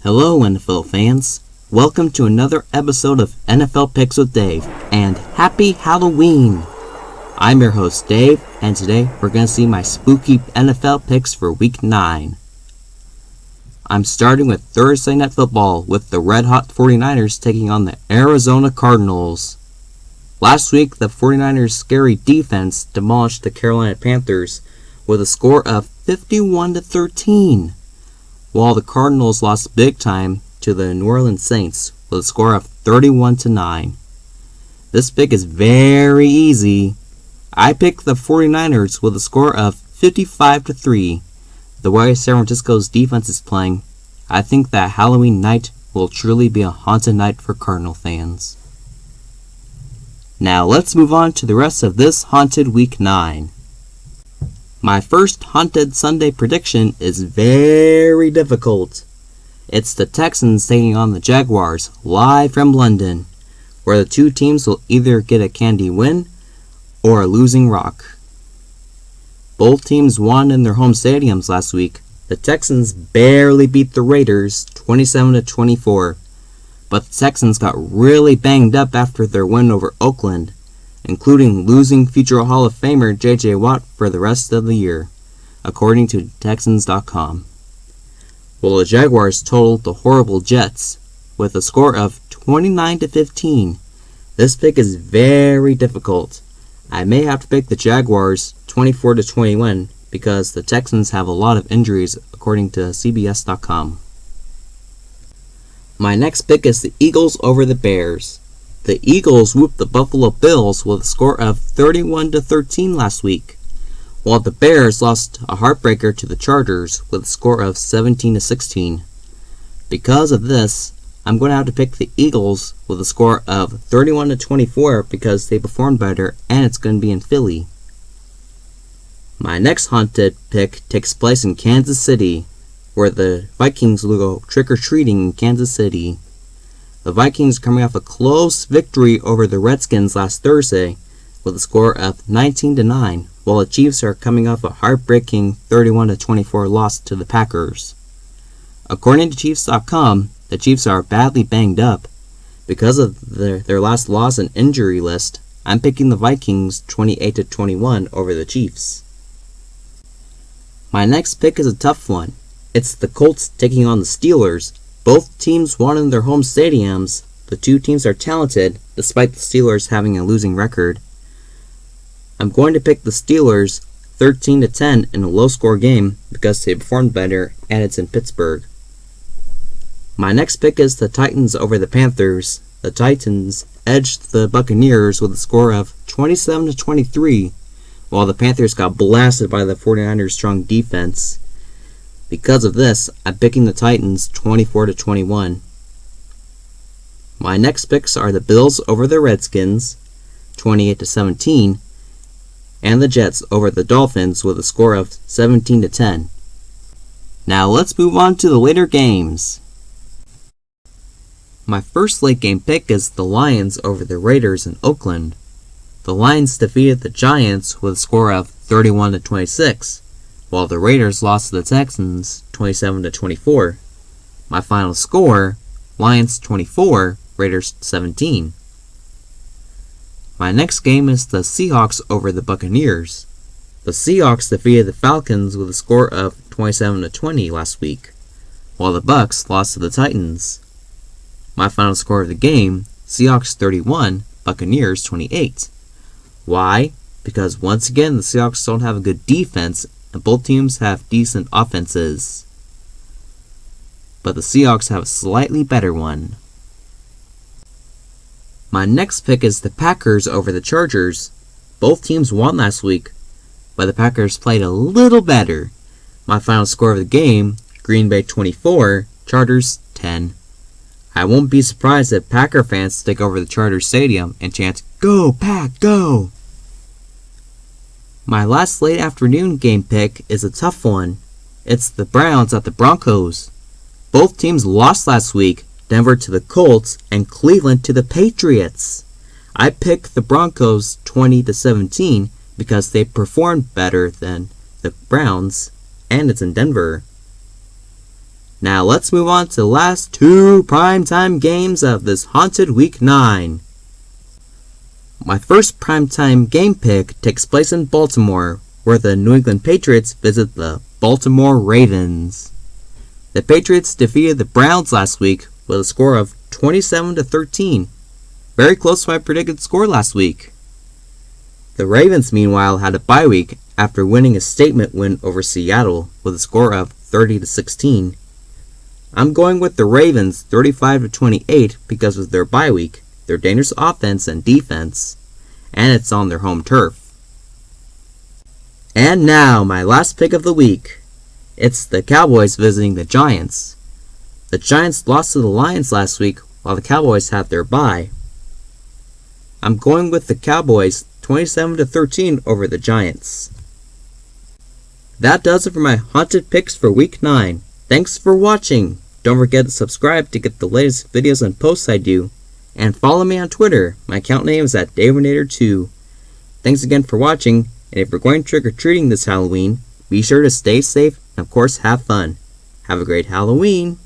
Hello NFL fans, welcome to another episode of NFL Picks with Dave, and happy Halloween! I'm your host Dave, and today we're going to see my spooky NFL picks for Week 9. I'm starting with Thursday Night Football with the Red Hot 49ers taking on the Arizona Cardinals. Last week, the 49ers' scary defense demolished the Carolina Panthers with a score of 51-13. While the Cardinals lost big time to the New Orleans Saints with a score of 31-9. This pick is very easy. I picked the 49ers with a score of 55-3. The way San Francisco's defense is playing, I think that Halloween night will truly be a haunted night for Cardinal fans. Now let's move on to the rest of this haunted Week 9. My first Haunted Sunday prediction is very difficult. It's the Texans taking on the Jaguars live from London, where the two teams will either get a candy win or a losing rock. Both teams won in their home stadiums last week. The Texans barely beat the Raiders 27-24, but the Texans got really banged up after their win over Oakland, including losing future Hall of Famer J.J. Watt for the rest of the year, according to Texans.com. Well, the Jaguars totaled the horrible Jets with a score of 29-15. This pick is very difficult. I may have to pick the Jaguars 24-21 because the Texans have a lot of injuries, according to CBS.com. My next pick is the Eagles over the Bears. The Eagles whooped the Buffalo Bills with a score of 31-13 last week, while the Bears lost a heartbreaker to the Chargers with a score of 17-16. Because of this, I'm going to have to pick the Eagles with a score of 31-24 because they performed better and it's going to be in Philly. My next haunted pick takes place in Kansas City, where the Vikings will go trick-or-treating in Kansas City. The Vikings are coming off a close victory over the Redskins last Thursday with a score of 19-9, while the Chiefs are coming off a heartbreaking 31-24 loss to the Packers. According to Chiefs.com, the Chiefs are badly banged up. Because of their last loss and injury list, I'm picking the Vikings 28-21 over the Chiefs. My next pick is a tough one. It's the Colts taking on the Steelers. Both teams won in their home stadiums. The two teams are talented, despite the Steelers having a losing record. I'm going to pick the Steelers 13-10 in a low-score game because they performed better and it's in Pittsburgh. My next pick is the Titans over the Panthers. The Titans edged the Buccaneers with a score of 27-23, while the Panthers got blasted by the 49ers' strong defense. Because of this, I'm picking the Titans 24-21. My next picks are the Bills over the Redskins 28-17 and the Jets over the Dolphins with a score of 17-10. Now let's move on to the later games. My first late game pick is the Lions over the Raiders in Oakland. The Lions defeated the Giants with a score of 31-26. While the Raiders lost to the Texans 27-24. My final score, Lions 24, Raiders 17. My next game is the Seahawks over the Buccaneers. The Seahawks defeated the Falcons with a score of 27-20 last week, while the Bucs lost to the Titans. My final score of the game, Seahawks 31, Buccaneers 28. Why? Because once again the Seahawks don't have a good defense and both teams have decent offenses. But the Seahawks have a slightly better one. My next pick is the Packers over the Chargers. Both teams won last week, but the Packers played a little better. My final score of the game, Green Bay 24, Chargers 10. I won't be surprised if Packer fans take over the Chargers Stadium and chant, "Go Pack, go!" My last late afternoon game pick is a tough one. It's the Browns at the Broncos. Both teams lost last week, Denver to the Colts and Cleveland to the Patriots. I picked the Broncos 20-17 because they performed better than the Browns, and it's in Denver. Now let's move on to the last two primetime games of this haunted Week 9. My first primetime game pick takes place in Baltimore, where the New England Patriots visit the Baltimore Ravens. The Patriots defeated the Browns last week with a score of 27-13, very close to my predicted score last week. The Ravens, meanwhile, had a bye week after winning a statement win over Seattle with a score of 30-16. I'm going with the Ravens 35-28 because of their bye week, their dangerous offense and defense, and it's on their home turf. And now, my last pick of the week. It's the Cowboys visiting the Giants. The Giants lost to the Lions last week while the Cowboys had their bye. I'm going with the Cowboys 27-13 over the Giants. That does it for my haunted picks for Week 9. Thanks for watching. Don't forget to subscribe to get the latest videos and posts I do. And follow me on Twitter. My account name is @DavidNader2. Thanks again for watching, and if you're going trick-or-treating this Halloween, be sure to stay safe and of course have fun. Have a great Halloween!